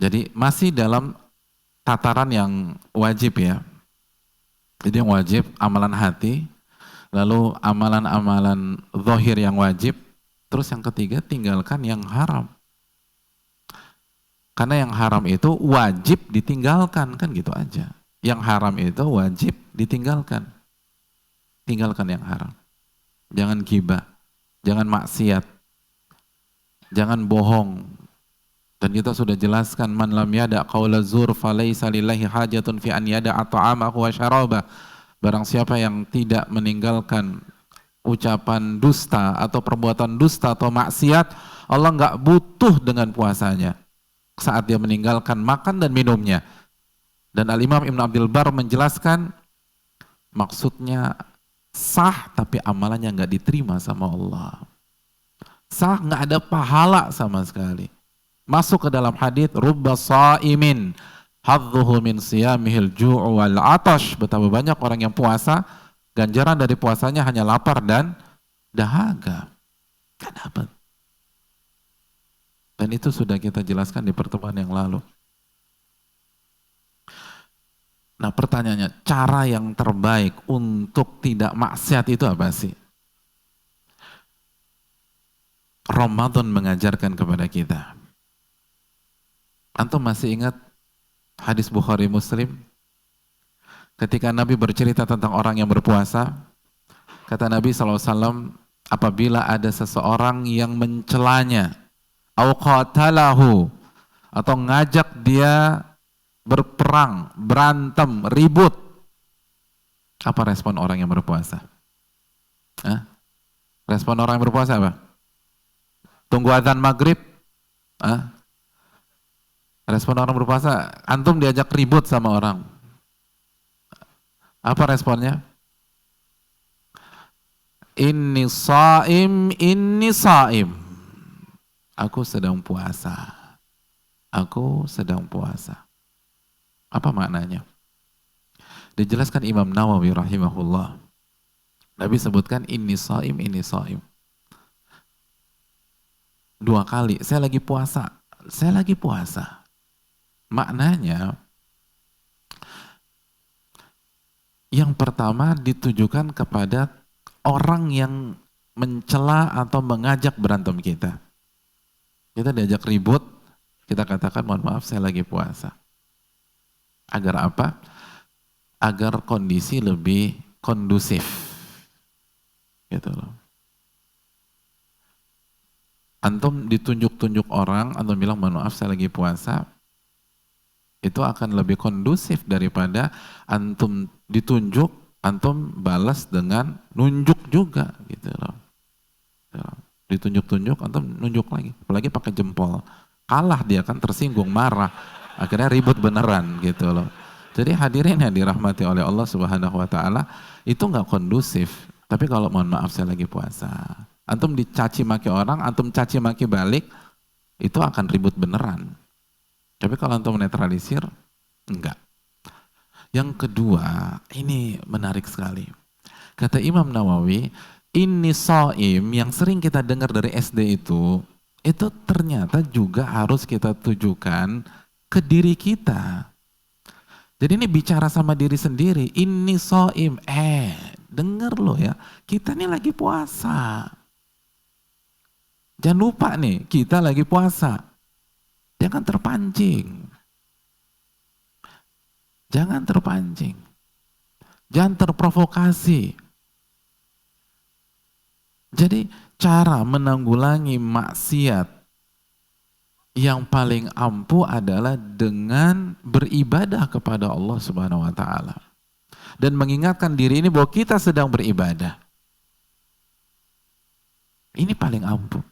Jadi masih dalam tataran yang wajib ya. Jadi yang wajib amalan hati, lalu amalan-amalan zahir yang wajib, terus yang ketiga tinggalkan yang haram. Karena yang haram itu wajib ditinggalkan, kan gitu aja. Yang haram itu wajib ditinggalkan. Tinggalkan yang haram. Jangan ghibah, jangan maksiat, jangan bohong. Dan kita sudah jelaskan, man lam yada qaula zur falaysa lillahi hajatun fi an yada ta'amahu wa syaraba. Barang siapa yang tidak meninggalkan ucapan dusta atau perbuatan dusta atau maksiat, Allah nggak butuh dengan puasanya saat dia meninggalkan makan dan minumnya. Dan Al-Imam Ibn Abdul Bar menjelaskan maksudnya sah tapi amalannya nggak diterima sama Allah. Sah nggak ada pahala sama sekali. Masuk ke dalam hadits rubba shaimin hadzuhu min siyamihil ju'u wal atash. Betapa banyak orang yang puasa, ganjaran dari puasanya hanya lapar dan dahaga. Kan apa? Dan itu sudah kita jelaskan di pertemuan yang lalu. Nah pertanyaannya, cara yang terbaik untuk tidak maksiat itu apa sih? Ramadan mengajarkan kepada kita. Antum masih ingat hadis Bukhari Muslim? Ketika Nabi bercerita tentang orang yang berpuasa, kata Nabi SAW, apabila ada seseorang yang mencelanya, au qatalahu, atau ngajak dia berperang, berantem, ribut, apa respon orang yang berpuasa? Hah? Respon orang yang berpuasa apa? Tunggu azan maghrib? Hah? Respon orang berpuasa, antum diajak ribut sama orang, apa responnya? Inni shaim, inni shaim. Aku sedang puasa. Aku sedang puasa. Apa maknanya? Dijelaskan Imam Nawawi rahimahullah. Nabi sebutkan inni shaim, inni shaim. 2 kali, saya lagi puasa. Saya lagi puasa. Maknanya yang pertama ditujukan kepada orang yang mencela atau mengajak berantem kita. Kita diajak ribut, kita katakan mohon maaf saya lagi puasa. Agar apa? Agar kondisi lebih kondusif. Gitu loh. Antum ditunjuk-tunjuk orang, antum bilang mohon maaf saya lagi puasa, itu akan lebih kondusif daripada antum ditunjuk, antum balas dengan nunjuk juga gitu loh. Ditunjuk-tunjuk, antum nunjuk lagi, apalagi pakai jempol, kalah dia kan, tersinggung, marah, akhirnya ribut beneran gitu loh. Jadi hadirin yang dirahmati oleh Allah Subhanahu Wa Taala, itu nggak kondusif. Tapi kalau mohon maaf saya lagi puasa, antum dicaci maki orang, antum caci maki balik, itu akan ribut beneran. Tapi kalau antum menetralisir, enggak. Yang kedua, ini menarik sekali. Kata Imam Nawawi, inni shaim yang sering kita dengar dari SD itu ternyata juga harus kita tujukan ke diri kita. Jadi ini bicara sama diri sendiri, inni shaim, denger loh ya, kita ini lagi puasa. Jangan lupa nih, kita lagi puasa. Jangan terpancing. Jangan terpancing. Jangan terprovokasi. Jadi cara menanggulangi maksiat yang paling ampuh adalah dengan beribadah kepada Allah Subhanahu Wa Taala dan mengingatkan diri ini bahwa kita sedang beribadah. Ini paling ampuh.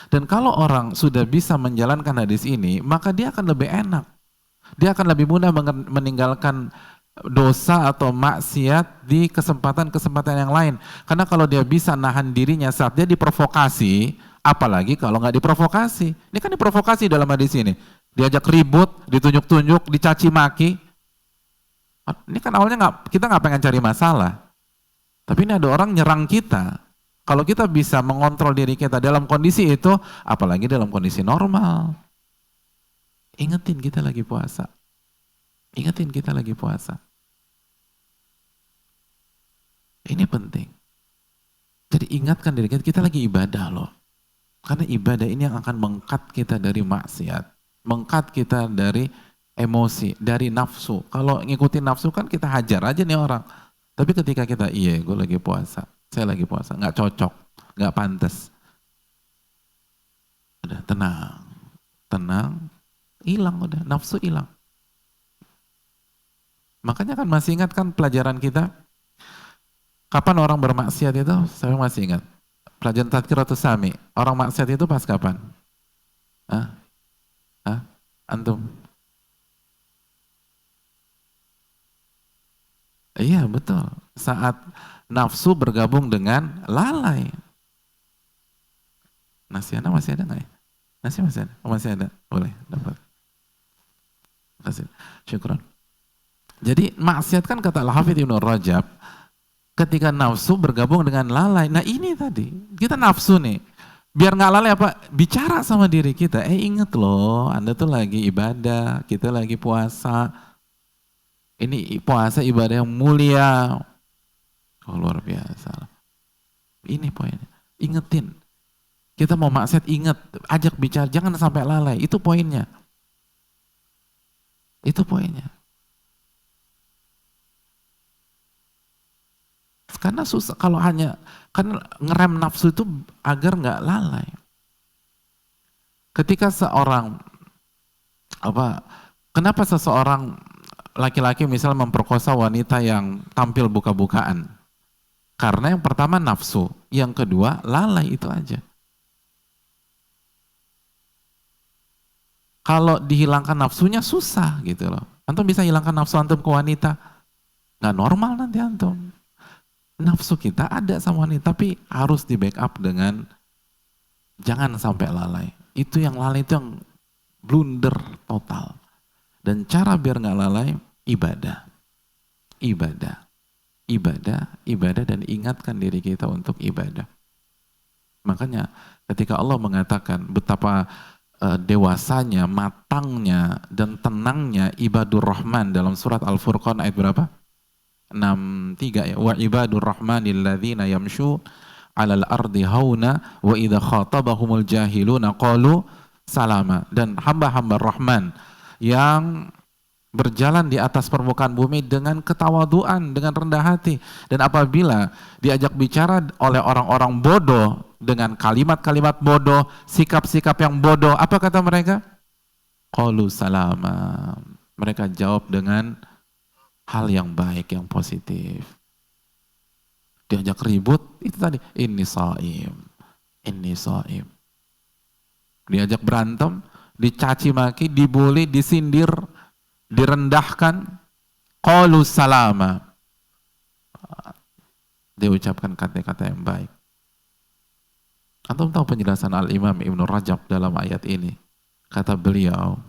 Dan kalau orang sudah bisa menjalankan hadis ini, maka dia akan lebih enak. Dia akan lebih mudah meninggalkan dosa atau maksiat di kesempatan-kesempatan yang lain. Karena kalau dia bisa nahan dirinya saat dia diprovokasi, apalagi kalau nggak diprovokasi. Ini kan diprovokasi dalam hadis ini. Diajak ribut, ditunjuk-tunjuk, dicaci maki. Ini kan awalnya kita nggak pengen cari masalah. Tapi ini ada orang nyerang kita. Kalau kita bisa mengontrol diri kita dalam kondisi itu, apalagi dalam kondisi normal. Ingetin kita lagi puasa. Ingetin kita lagi puasa. Ini penting. Jadi ingatkan diri kita, kita lagi ibadah loh. Karena ibadah ini yang akan mengkat kita dari maksiat. Mengkat kita dari emosi, dari nafsu. Kalau ngikutin nafsu kan kita hajar aja nih orang. Tapi ketika kita, iya gue lagi puasa, saya lagi puasa, nggak cocok, nggak pantas. Udah tenang, tenang, hilang udah, nafsu hilang. Makanya kan masih ingat kan pelajaran kita, kapan orang bermaksiat itu, saya masih ingat. Pelajaran Tadkiratus Sami, orang maksiat itu pas kapan? Hah? Hah? Antum? Iya betul, saat nafsu bergabung dengan lalai. Nasi anak masih ada nggak ya? Nasi masih ada? Oh, masih ada, boleh dapat. Kasih, syukron. Jadi maksiat kan kata Al-Hafidz Ibnu Rajab, ketika nafsu bergabung dengan lalai. Nah ini tadi, kita nafsu nih. Biar nggak lalai apa? Bicara sama diri kita, inget loh, Anda tuh lagi ibadah, kita lagi puasa. Ini puasa ibadah yang mulia. Oh luar biasa. Ini poinnya. Ingetin. Kita mau maksiat inget, ajak bicara, jangan sampai lalai. Itu poinnya. Itu poinnya. Karena susah kalau hanya kan ngerem nafsu itu agar nggak lalai. Ketika seorang kenapa seseorang laki-laki misalnya memperkosa wanita yang tampil buka-bukaan? Karena yang pertama nafsu, yang kedua lalai, itu aja. Kalau dihilangkan nafsunya susah gitu loh. Antum bisa hilangkan nafsu antum ke wanita, nggak normal nanti antum. Nafsu kita ada sama wanita, tapi harus di backup dengan jangan sampai lalai. Itu yang lalai itu yang blunder total. Dan cara biar nggak lalai, ibadah. Ibadah. Ibadah, ibadah, dan ingatkan diri kita untuk ibadah. Makanya ketika Allah mengatakan betapa dewasanya, matangnya, dan tenangnya ibadur rahman dalam surat Al-Furqan ayat berapa? 63 ya. Wa ibadur rahmanil ladzina yamshu 'alal ardi hauna wa idza khatabahumul jahiluna qalu salama. Dan hamba-hamba Rahman yang berjalan di atas permukaan bumi dengan ketawaduan, dengan rendah hati. Dan apabila diajak bicara oleh orang-orang bodoh dengan kalimat-kalimat bodoh, sikap-sikap yang bodoh, apa kata mereka? Qalu salama. Mereka jawab dengan hal yang baik, yang positif. Diajak ribut, itu tadi, inni shaim, inni shaim. Diajak berantem, dicaci maki, dibully, disindir, direndahkan, qalu salama. Dia ucapkan kata-kata yang baik. Antum tahu penjelasan Al-Imam Ibnu Rajab dalam ayat ini? Kata beliau,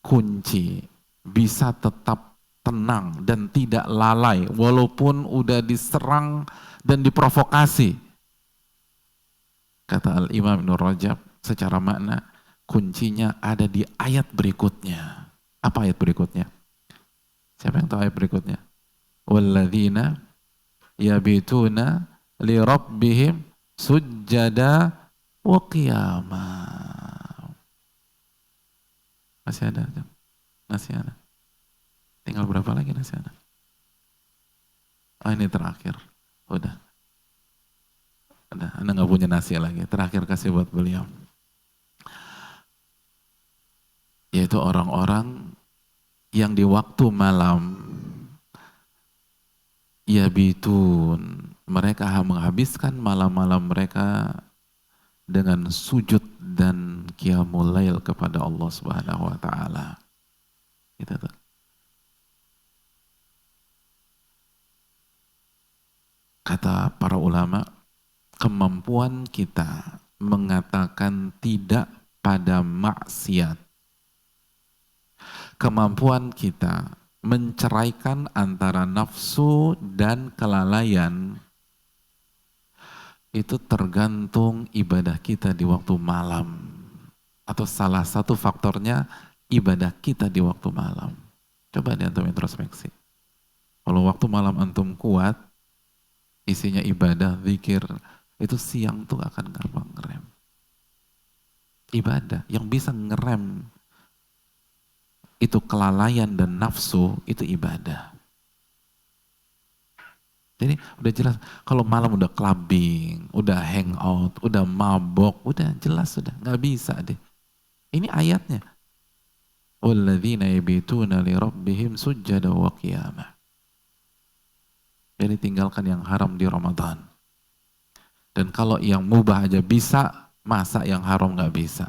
kunci bisa tetap tenang dan tidak lalai walaupun udah diserang dan diprovokasi. Kata Al-Imam Ibnu Rajab secara makna, kuncinya ada di ayat berikutnya. Apa ayat berikutnya? Siapa yang tahu ayat berikutnya? Walladzina yabituna li rabbihim sujjada wa qiyama. Masih ada? Masih ada. Tinggal berapa lagi nasi anak? Oh ini terakhir. Udah. Anda nggak punya nasi lagi. Terakhir kasih buat beliau. Yaitu orang-orang yang di waktu malam yabitun. Mereka menghabiskan malam-malam mereka dengan sujud dan qiyamul lail kepada Allah Subhanahu wa taala. Itu tuh. Kata para ulama, kemampuan kita mengatakan tidak pada maksiat, kemampuan kita menceraikan antara nafsu dan kelalaian, itu tergantung ibadah kita di waktu malam. Atau salah satu faktornya ibadah kita di waktu malam. Coba nih antum introspeksi. Kalau waktu malam antum kuat, isinya ibadah, zikir, itu siang tuh akan gampang ngerem. Ibadah yang bisa ngerem itu kelalaian dan nafsu, itu ibadah. Jadi udah jelas, kalau malam udah clubbing, udah hangout, udah mabok, udah jelas sudah, nggak bisa deh. Ini ayatnya. Walladzina yabituna li rabbihim sujjada wa qiyamah. Jadi tinggalkan yang haram di Ramadan. Dan kalau yang mubah aja bisa, masa yang haram nggak bisa?